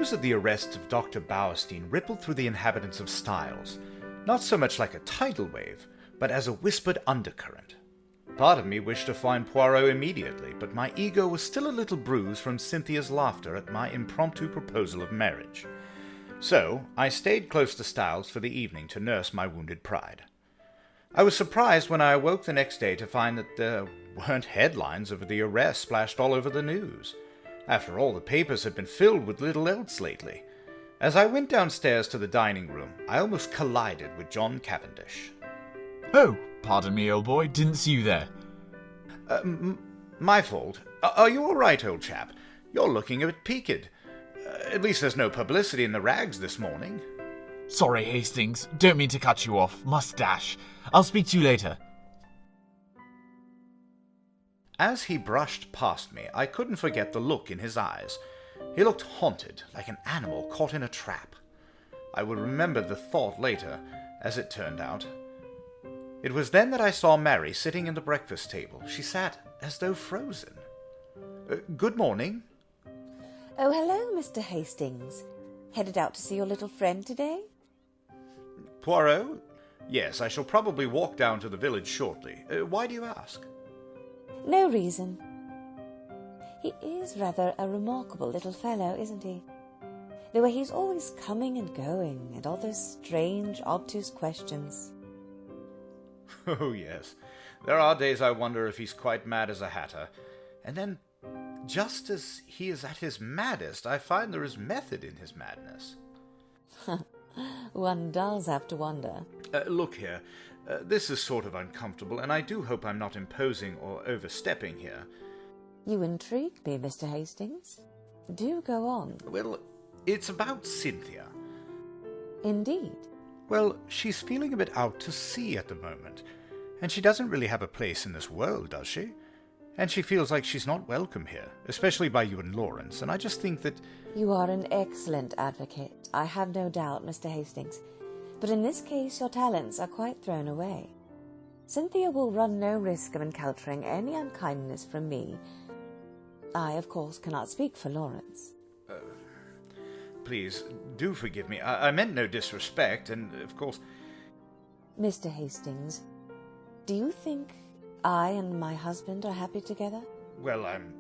news of the arrest of Dr. Bauerstein rippled through the inhabitants of Styles, not so much like a tidal wave, but as a whispered undercurrent. Part of me wished to find Poirot immediately, but my ego was still a little bruised from Cynthia's laughter at my impromptu proposal of marriage. So I stayed close to Styles for the evening to nurse my wounded pride. I was surprised when I awoke the next day to find that there weren't headlines of the arrest splashed all over the news. After all, the papers had been filled with little else lately. As I went downstairs to the dining room, I almost collided with John Cavendish. Oh, pardon me, old boy, didn't see you there. My fault. Are you all right, old chap? You're looking a bit peaked. At least there's no publicity in the rags this morning. Sorry, Hastings. Don't mean to cut you off. Must dash. I'll speak to you later. As he brushed past me, I couldn't forget the look in his eyes. He looked haunted, like an animal caught in a trap. I would remember the thought later, as it turned out. It was then that I saw Mary sitting at the breakfast table. She sat as though frozen. Good morning. Oh, hello, Mr. Hastings. Headed out to see your little friend today? Poirot? Yes, I shall probably walk down to the village shortly. Why do you ask? No reason. He is rather a remarkable little fellow, isn't he? The way he's always coming and going, and all those strange, obtuse questions. Oh, yes. There are days I wonder if he's quite mad as a hatter. And then, just as he is at his maddest, I find there is method in his madness. One does have to wonder. Look here. This is sort of uncomfortable, and I do hope I'm not imposing or overstepping here. You intrigue me, Mr. Hastings. Do go on. Well, it's about Cynthia. Indeed. Well, she's feeling a bit out to sea at the moment, and she doesn't really have a place in this world, does she? And she feels like she's not welcome here, especially by you and Lawrence, and I just think that... You are an excellent advocate, I have no doubt, Mr. Hastings. But in this case your talents are quite thrown away. Cynthia will run no risk of encountering any unkindness from me. I, of course, cannot speak for Lawrence. Please, do forgive me. I meant no disrespect, and, of course... Mr. Hastings, do you think I and my husband are happy together? Well, I'm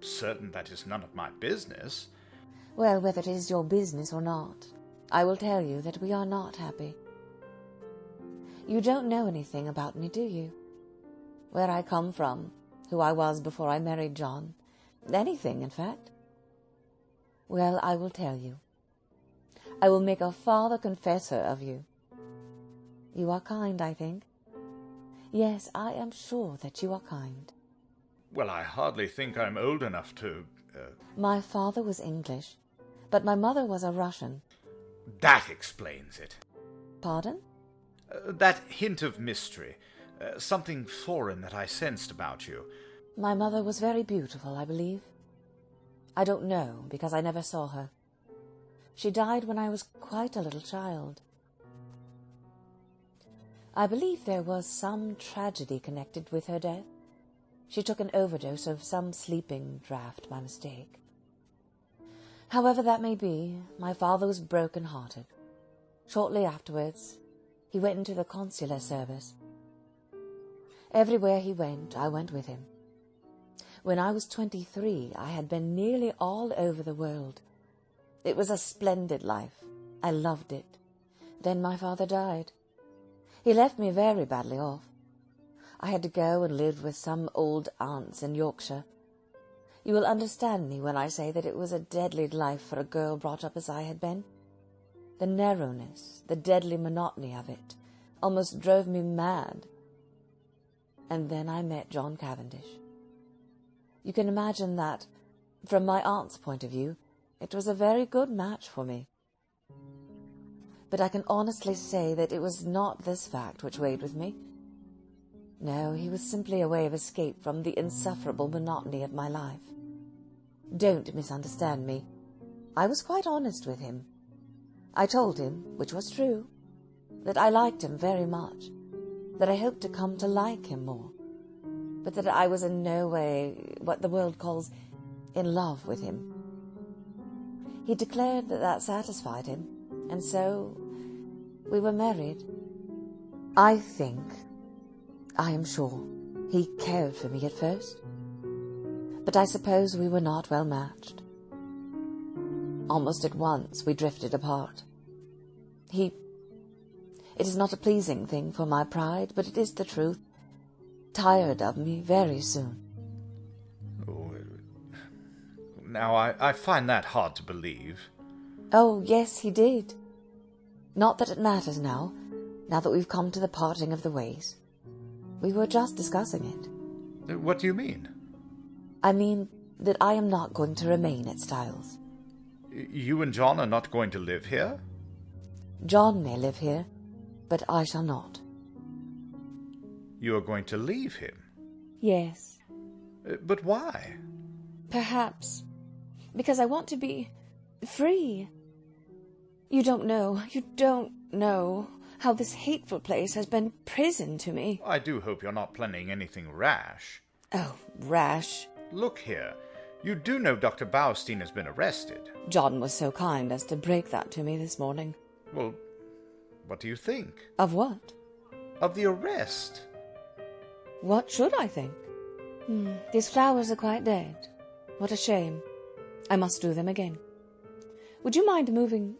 certain that is none of my business. Well, whether it is your business or not, I will tell you that we are not happy. You don't know anything about me, do you? Where I come from, who I was before I married John, anything, in fact. Well, I will tell you. I will make a father confessor of you. You are kind, I think. Yes, I am sure that you are kind. Well, I hardly think I'm old enough to... My father was English, but my mother was a Russian. That explains it. Pardon? That hint of mystery. Something foreign that I sensed about you. My mother was very beautiful, I believe. I don't know, because I never saw her. She died when I was quite a little child. I believe there was some tragedy connected with her death. She took an overdose of some sleeping draught by mistake. However that may be, my father was broken-hearted. Shortly afterwards, he went into the consular service. Everywhere he went, I went with him. When I was 23, I had been nearly all over the world. It was a splendid life. I loved it. Then my father died. He left me very badly off. I had to go and live with some old aunts in Yorkshire. You will understand me when I say that it was a deadly life for a girl brought up as I had been. The narrowness, the deadly monotony of it, almost drove me mad. And then I met John Cavendish. You can imagine that, from my aunt's point of view, it was a very good match for me. But I can honestly say that it was not this fact which weighed with me. No, he was simply a way of escape from the insufferable monotony of my life. Don't misunderstand me. I was quite honest with him. I told him, which was true, that I liked him very much, that I hoped to come to like him more, but that I was in no way what the world calls in love with him. He declared that satisfied him, and so we were married. I am sure, he cared for me at first, but I suppose we were not well matched. Almost at once we drifted apart. It is not a pleasing thing for my pride, but it is the truth, tired of me very soon. Now, I find that hard to believe. Oh, yes, he did. Not that it matters now that we've come to the parting of the ways. We were just discussing it. What do you mean? I mean that I am not going to remain at Styles. You and John are not going to live here? John may live here, but I shall not. You are going to leave him? Yes. But why? Perhaps because I want to be free. You don't know how this hateful place has been prison to me. I do hope you're not planning anything rash. Oh, rash. Look here. You do know Dr. Bauerstein has been arrested. John was so kind as to break that to me this morning. Well, what do you think? Of what? Of the arrest. What should I think? These flowers are quite dead. What a shame. I must do them again. Would you mind moving?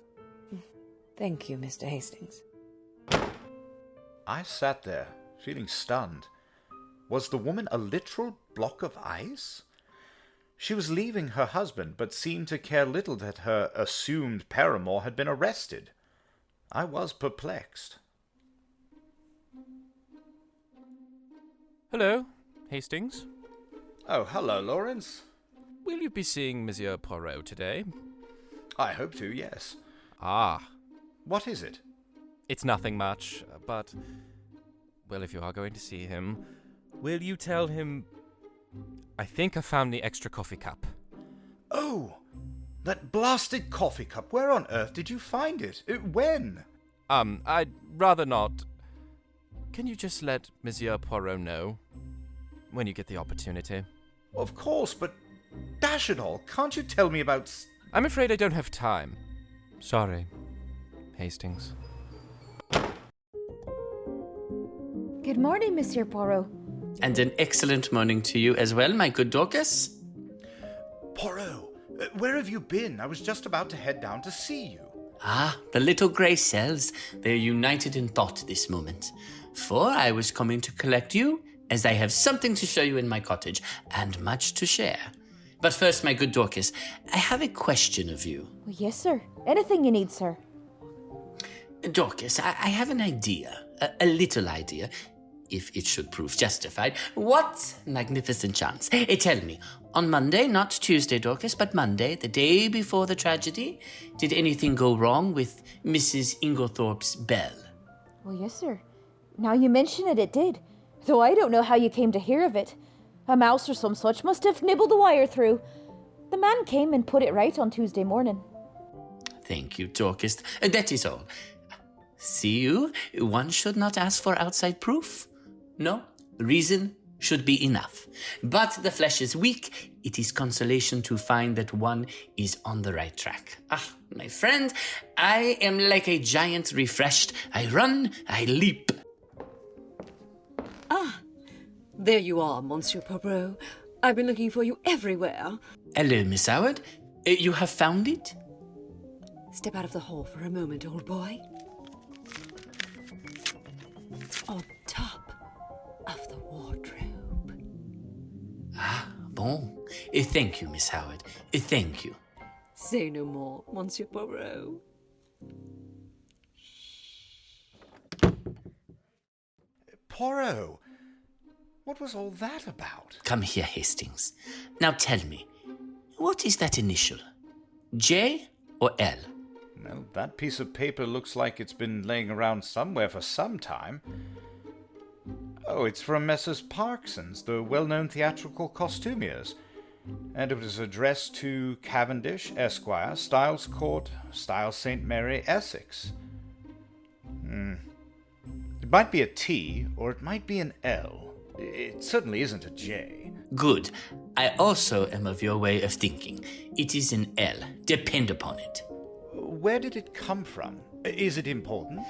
Thank you, Mr. Hastings. I sat there, feeling stunned. Was the woman a literal block of ice? She was leaving her husband, but seemed to care little that her assumed paramour had been arrested. I was perplexed. Hello, Hastings. Oh, hello, Lawrence. Will you be seeing Monsieur Poirot today? I hope to, yes. Ah. What is it? It's nothing much, but... Well, if you are going to see him, will you tell him... I think I found the extra coffee cup. Oh! That blasted coffee cup! Where on earth did you find it? When? I'd rather not. Can you just let Monsieur Poirot know? When you get the opportunity. Of course, but... Dash it all, can't you tell me about... I'm afraid I don't have time. Sorry, Hastings. Good morning, Monsieur Poirot. And an excellent morning to you as well, my good Dorcas. Poirot, where have you been? I was just about to head down to see you. Ah, the little grey cells. They're united in thought this moment. For I was coming to collect you, as I have something to show you in my cottage, and much to share. But first, my good Dorcas, I have a question of you. Well, yes, sir. Anything you need, sir. Dorcas, I have an idea, a little idea, if it should prove justified. What magnificent chance. Tell me, on Monday, not Tuesday, Dorcas, but Monday, the day before the tragedy, did anything go wrong with Mrs. Inglethorpe's bell? Well, yes, sir. Now you mention it, it did. Though I don't know how you came to hear of it. A mouse or some such must have nibbled the wire through. The man came and put it right on Tuesday morning. Thank you, Dorcas. That is all. See you, one should not ask for outside proof. No, reason should be enough. But the flesh is weak. It is consolation to find that one is on the right track. Ah, my friend, I am like a giant refreshed. I run, I leap. Ah, there you are, Monsieur Poirot. I've been looking for you everywhere. Hello, Miss Howard. You have found it? Step out of the hall for a moment, old boy. It's on top of the wardrobe. Ah, bon. Thank you, Miss Howard. Thank you. Say no more, Monsieur Poirot. Poirot, what was all that about? Come here, Hastings. Now tell me, what is that initial? J or L? Well, that piece of paper looks like it's been laying around somewhere for some time. Oh, it's from Messrs. Parksons, the well-known theatrical costumiers. And it was addressed to Cavendish, Esquire, Styles Court, Styles St. Mary, Essex. It might be a T, or it might be an L. It certainly isn't a J. Good. I also am of your way of thinking. It is an L. Depend upon it. Where did it come from? Is it important?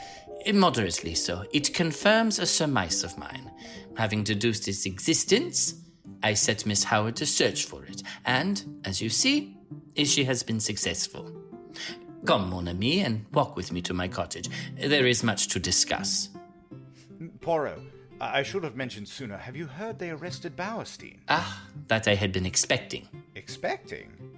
Moderately so. It confirms a surmise of mine. Having deduced its existence, I set Miss Howard to search for it, and, as you see, she has been successful. Come, mon ami, and walk with me to my cottage. There is much to discuss. Poirot, I should have mentioned sooner. Have you heard they arrested Bauerstein? Ah, that I had been expecting. Expecting?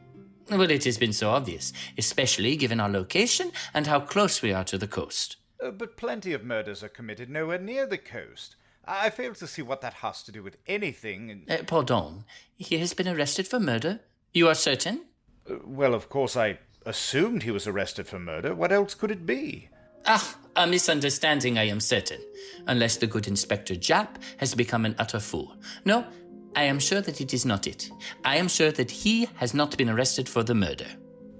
Well, it has been so obvious, especially given our location and how close we are to the coast. But plenty of murders are committed nowhere near the coast. I fail to see what that has to do with anything. Pardon, he has been arrested for murder? You are certain? Well, of course, I assumed he was arrested for murder. What else could it be? Ah, a misunderstanding, I am certain. Unless the good Inspector Jap has become an utter fool. No, I am sure that it is not it. I am sure that he has not been arrested for the murder.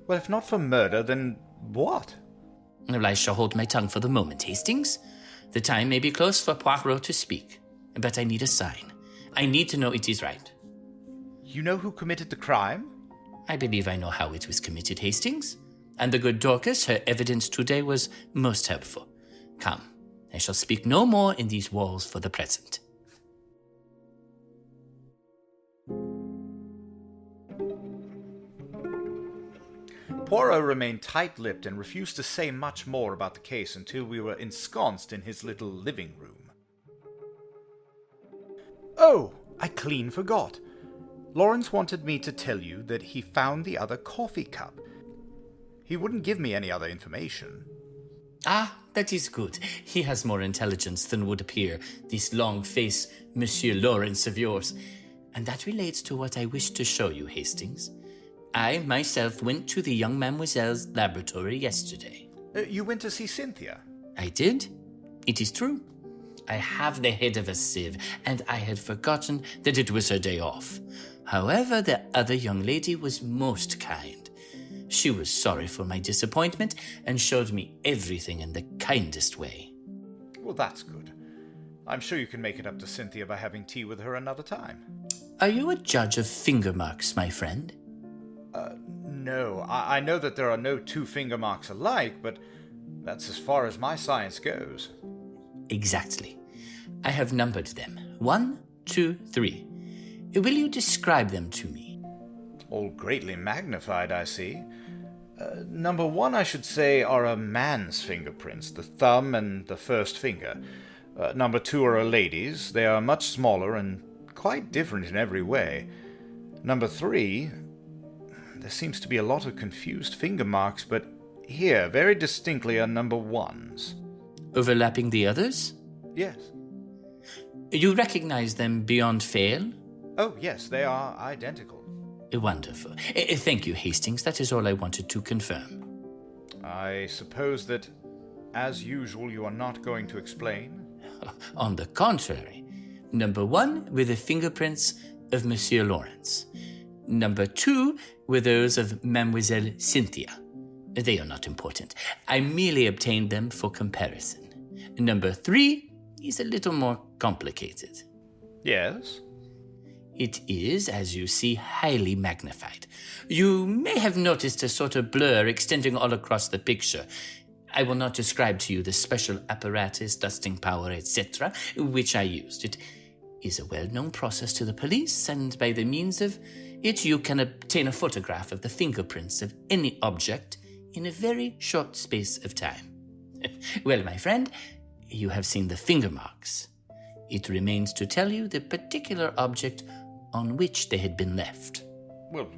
Well, if not for murder, then what? Well, I shall hold my tongue for the moment, Hastings. The time may be close for Poirot to speak, but I need a sign. I need to know it is right. You know who committed the crime? I believe I know how it was committed, Hastings. And the good Dorcas, her evidence today was most helpful. Come, I shall speak no more in these walls for the present. Poirot remained tight-lipped and refused to say much more about the case until we were ensconced in his little living room. Oh, I clean forgot. Lawrence wanted me to tell you that he found the other coffee cup. He wouldn't give me any other information. Ah, that is good. He has more intelligence than would appear, this long-faced Monsieur Lawrence of yours. And that relates to what I wish to show you, Hastings. I myself went to the young mademoiselle's laboratory yesterday. You went to see Cynthia? I did. It is true. I have the head of a sieve, and I had forgotten that it was her day off. However, the other young lady was most kind. She was sorry for my disappointment and showed me everything in the kindest way. Well, that's good. I'm sure you can make it up to Cynthia by having tea with her another time. Are you a judge of finger marks, my friend? No. I know that there are no two finger marks alike, but that's as far as my science goes. Exactly. I have numbered them. 1, 2, 3. Will you describe them to me? All greatly magnified, I see. Number 1, I should say, are a man's fingerprints, the thumb and the first finger. Number 2 are a lady's. They are much smaller and quite different in every way. Number 3, there seems to be a lot of confused finger marks, but here, very distinctly, are number 1's. Overlapping the others? Yes. You recognize them beyond fail? Oh, yes, they are identical. Wonderful. Thank you, Hastings. That is all I wanted to confirm. I suppose that, as usual, you are not going to explain? On the contrary. Number 1 were the fingerprints of Monsieur Lawrence. Number 2 were those of Mademoiselle Cynthia. They are not important. I merely obtained them for comparison. Number 3 is a little more complicated. Yes? It is, as you see, highly magnified. You may have noticed a sort of blur extending all across the picture. I will not describe to you the special apparatus, dusting power, etc., which I used. It is a well-known process to the police, and by the means of it you can obtain a photograph of the fingerprints of any object in a very short space of time. Well, my friend, you have seen the finger marks. It remains to tell you the particular object on which they had been left. Well,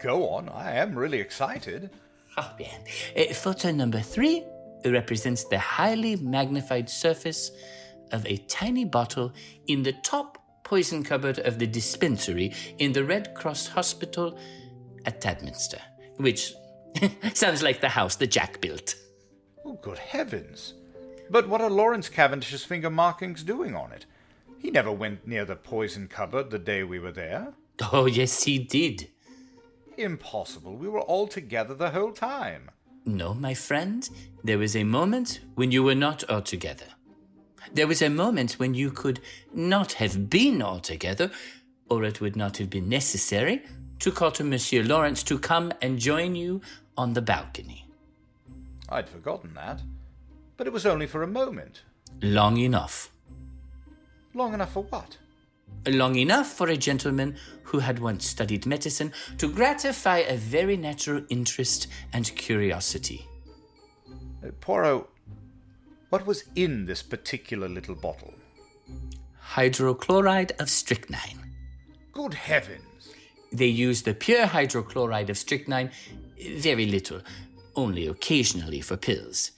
go on. I am really excited. Photo number 3 represents the highly magnified surface of a tiny bottle in the top poison cupboard of the dispensary in the Red Cross Hospital at Tadminster, which sounds like the house that Jack built. Oh, good heavens. But what are Lawrence Cavendish's finger markings doing on it? He never went near the poison cupboard the day we were there. Oh, yes, he did. Impossible. We were all together the whole time. No, my friend. There was a moment when you were not all together. There was a moment when you could not have been altogether, or it would not have been necessary, to call to Monsieur Lawrence to come and join you on the balcony. I'd forgotten that, but it was only for a moment. Long enough. Long enough for what? Long enough for a gentleman who had once studied medicine to gratify a very natural interest and curiosity. Poirot, what was in this particular little bottle? Hydrochloride of strychnine. Good heavens! They use the pure hydrochloride of strychnine very little, only occasionally for pills.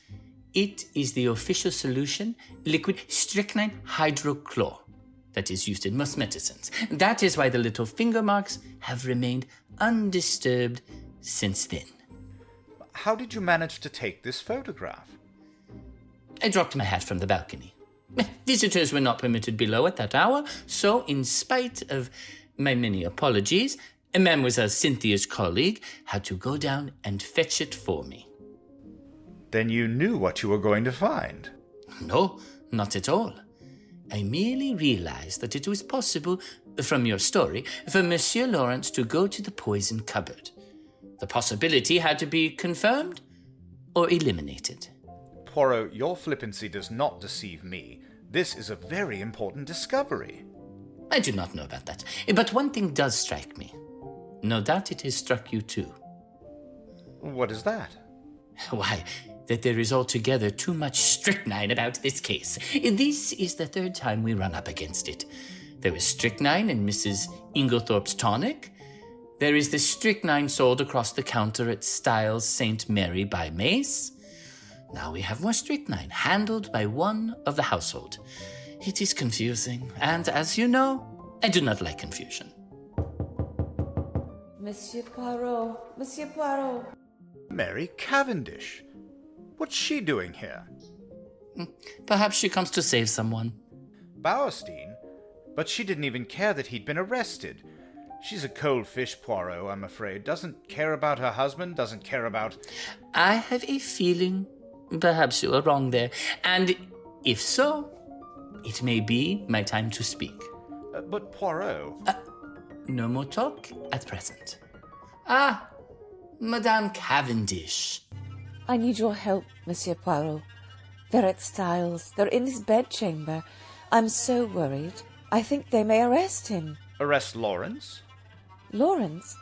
It is the official solution, liquid strychnine hydrochlor, that is used in most medicines. That is why the little finger marks have remained undisturbed since then. How did you manage to take this photograph? I dropped my hat from the balcony. Visitors were not permitted below at that hour, so in spite of my many apologies, Mademoiselle Cynthia's colleague had to go down and fetch it for me. Then you knew what you were going to find. No, not at all. I merely realized that it was possible, from your story, for Monsieur Lawrence to go to the poison cupboard. The possibility had to be confirmed or eliminated. Poirot, your flippancy does not deceive me. This is a very important discovery. I do not know about that, but one thing does strike me. No doubt it has struck you too. What is that? Why, that there is altogether too much strychnine about this case. This is the third time we run up against it. There was strychnine in Mrs. Inglethorpe's tonic. There is the strychnine sold across the counter at Styles St. Mary by Mace. Now we have more strychnine, handled by one of the household. It is confusing, and as you know, I do not like confusion. Monsieur Poirot, Monsieur Poirot. Mary Cavendish. What's she doing here? Perhaps she comes to save someone. Bauerstein? But she didn't even care that he'd been arrested. She's a cold fish, Poirot, I'm afraid. Doesn't care about her husband, doesn't care about... I have a feeling perhaps you are wrong there, and if so, it may be my time to speak. But Poirot... No more talk at present. Madame Cavendish. I need your help, Monsieur Poirot. They're at Styles. They're in his bedchamber. I'm so worried. I think they may arrest him. Arrest Lawrence? Lawrence?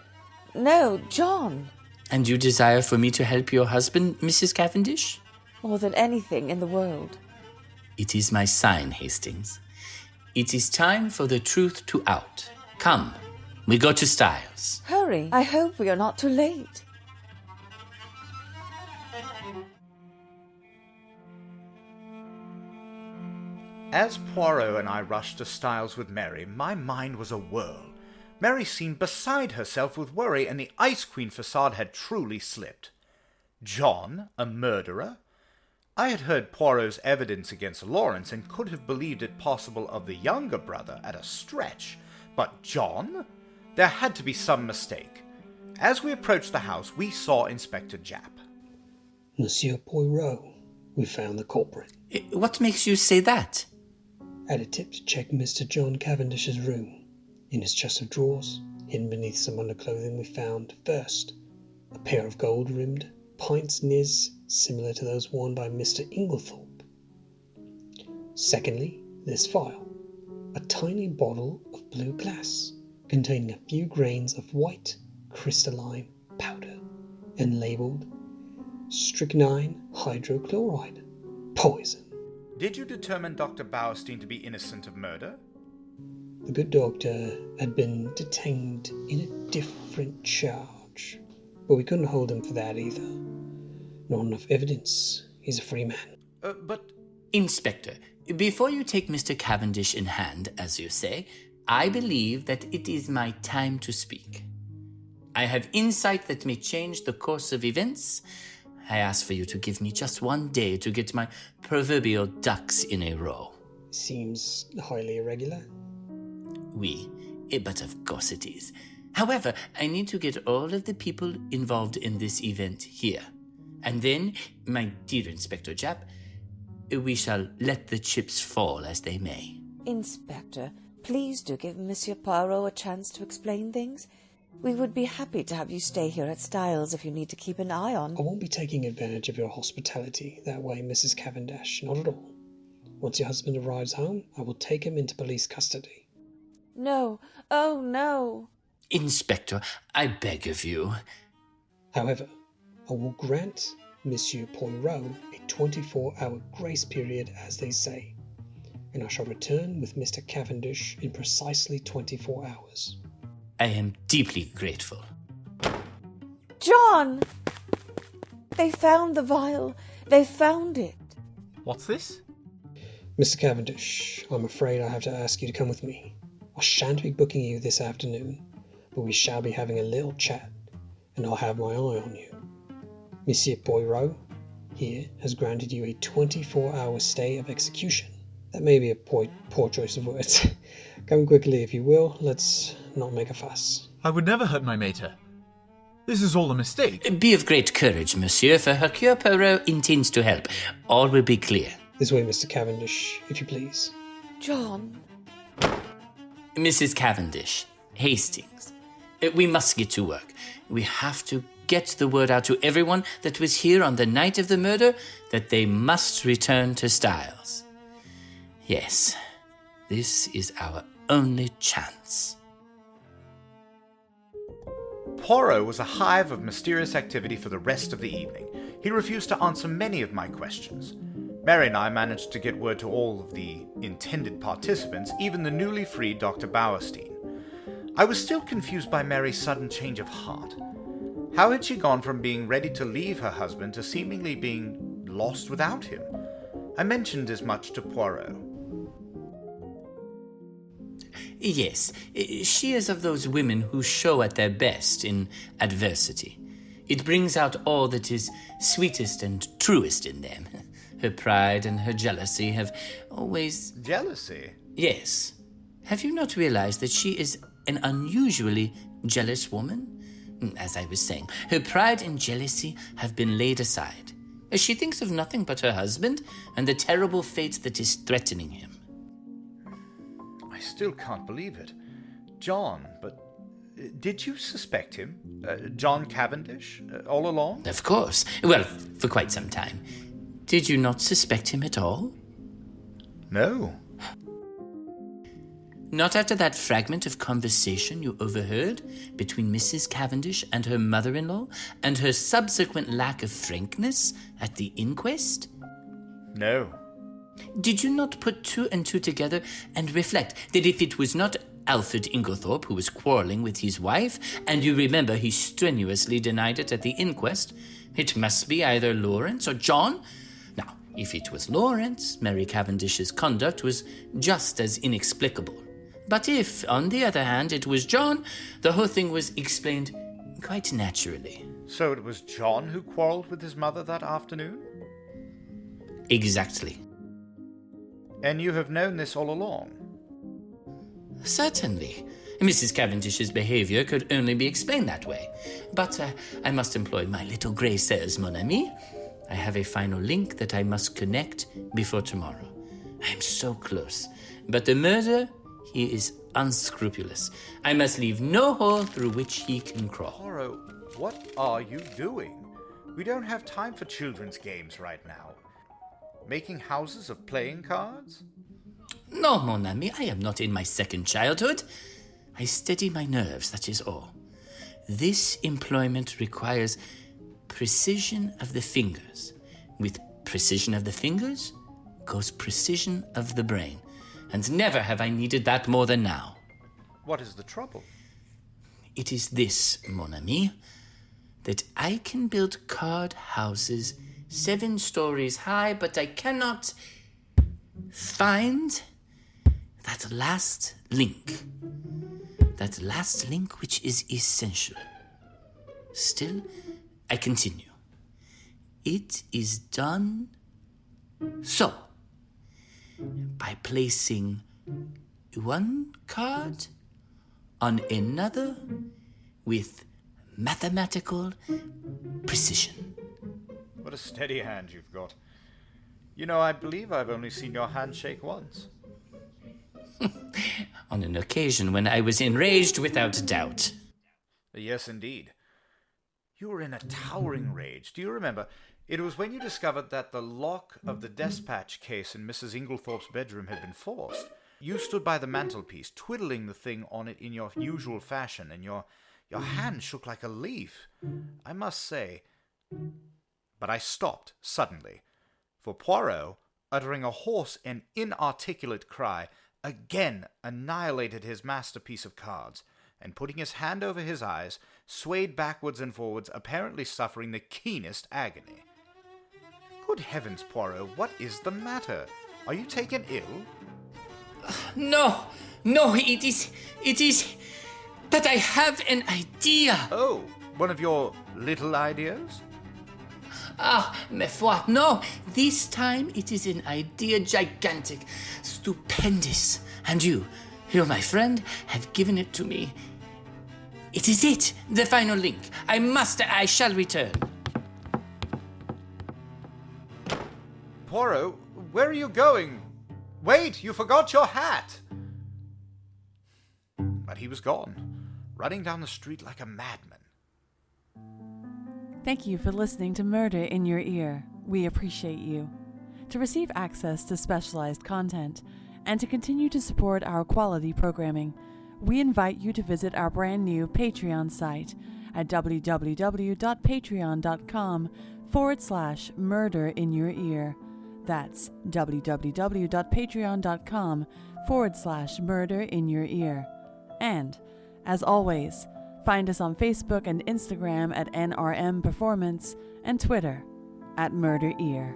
No, John. And you desire for me to help your husband, Mrs. Cavendish? More than anything in the world. It is my sign, Hastings. It is time for the truth to out. Come, we go to Styles. Hurry. I hope we are not too late. As Poirot and I rushed to Styles with Mary, my mind was a whirl. Mary seemed beside herself with worry, and the Ice Queen facade had truly slipped. John, a murderer? I had heard Poirot's evidence against Lawrence and could have believed it possible of the younger brother at a stretch. But John? There had to be some mistake. As we approached the house, we saw Inspector Jap. Monsieur Poirot, we found the culprit. What makes you say that? Had a tip to check Mr. John Cavendish's room. In his chest of drawers, hidden beneath some underclothing, we found, first, a pair of gold-rimmed pince-nez similar to those worn by Mr. Inglethorpe. Secondly, this vial, a tiny bottle of blue glass containing a few grains of white crystalline powder and labelled strychnine hydrochloride, poison. Did you determine Dr. Bauerstein to be innocent of murder? The good doctor had been detained in a different charge, but we couldn't hold him for that either. Not enough evidence. He's a free man. But... Inspector, before you take Mr. Cavendish in hand, as you say, I believe that it is my time to speak. I have insight that may change the course of events. I ask for you to give me just one day to get my proverbial ducks in a row. Seems highly irregular. Oui, but of course it is. However, I need to get all of the people involved in this event here. And then, my dear Inspector Jap, we shall let the chips fall as they may. Inspector, please do give Monsieur Poirot a chance to explain things. We would be happy to have you stay here at Styles if you need to keep an eye on. I won't be taking advantage of your hospitality that way, Mrs. Cavendish, not at all. Once your husband arrives home, I will take him into police custody. No, oh no. Inspector, I beg of you. However, I will grant Monsieur Poirot a 24-hour grace period, as they say, and I shall return with Mr. Cavendish in precisely 24 hours. I am deeply grateful. John! They found the vial. They found it. What's this? Mr. Cavendish, I'm afraid I have to ask you to come with me. I shan't be booking you this afternoon, but we shall be having a little chat, and I'll have my eye on you. Monsieur Poirot here has granted you a 24-hour stay of execution. That may be a poor choice of words. Come quickly if you will, let's not make a fuss. I would never hurt my mater. This is all a mistake. Be of great courage, monsieur, for Hercule Poirot intends to help. All will be clear. This way, Mr. Cavendish, if you please. John. Mrs. Cavendish, Hastings, we must get to work. We have to get the word out to everyone that was here on the night of the murder that they must return to Styles. Yes, this is our only chance. Poirot was a hive of mysterious activity for the rest of the evening. He refused to answer many of my questions. Mary and I managed to get word to all of the intended participants, even the newly freed Dr. Bauerstein. I was still confused by Mary's sudden change of heart. How had she gone from being ready to leave her husband to seemingly being lost without him? I mentioned as much to Poirot. Yes, she is of those women who show at their best in adversity. It brings out all that is sweetest and truest in them. Her pride and her jealousy have always... Jealousy? Yes. Have you not realized that she is an unusually jealous woman? As I was saying, her pride and jealousy have been laid aside. She thinks of nothing but her husband and the terrible fate that is threatening him. I still can't believe it. John, but did you suspect him? John Cavendish, all along? Of course. Well, for quite some time. Did you not suspect him at all? No. Not after that fragment of conversation you overheard between Mrs. Cavendish and her mother-in-law, and her subsequent lack of frankness at the inquest? No. Did you not put two and two together and reflect that if it was not Alfred Inglethorp who was quarrelling with his wife, and you remember he strenuously denied it at the inquest, it must be either Lawrence or John? Now, if it was Lawrence, Mary Cavendish's conduct was just as inexplicable. But if, on the other hand, it was John, the whole thing was explained quite naturally. So it was John who quarrelled with his mother that afternoon? Exactly. And you have known this all along? Certainly. Mrs. Cavendish's behavior could only be explained that way. But I must employ my little grey cells, mon ami. I have a final link that I must connect before tomorrow. I am so close. But the murder, he is unscrupulous. I must leave no hole through which he can crawl. Poirot, what are you doing? We don't have time for children's games right now. Making houses of playing cards? No, mon ami, I am not in my second childhood. I steady my nerves, that is all. This employment requires precision of the fingers. With precision of the fingers goes precision of the brain. And never have I needed that more than now. What is the trouble? It is this, mon ami, that I can build card houses 7 stories high, but I cannot find that last link. That last link which is essential. Still, I continue. It is done so. By placing one card on another with mathematical precision. What a steady hand you've got. You know, I believe I've only seen your hand shake once. On an occasion when I was enraged without doubt. Yes, indeed. You were in a towering rage. Do you remember? It was when you discovered that the lock of the dispatch case in Mrs. Inglethorpe's bedroom had been forced. You stood by the mantelpiece, twiddling the thing on it in your usual fashion, and your hand shook like a leaf. I must say... But I stopped suddenly, for Poirot, uttering a hoarse and inarticulate cry, again annihilated his masterpiece of cards, and putting his hand over his eyes, swayed backwards and forwards, apparently suffering the keenest agony. Good heavens, Poirot, what is the matter? Are you taken ill? No, it is that I have an idea. Oh, one of your little ideas? Ah, ma foi, no. This time it is an idea gigantic, stupendous. And you, my friend, have given it to me. It is it, the final link. I shall return. Poirot, where are you going? Wait, you forgot your hat! But he was gone, running down the street like a madman. Thank you for listening to Murder in Your Ear. We appreciate you. To receive access to specialized content and to continue to support our quality programming, we invite you to visit our brand new Patreon site at www.patreon.com/murderinyour-ear. That's www.patreon.com/murderinyour-ear. And, as always, find us on Facebook and Instagram at NRM Performance and Twitter at Murder Ear.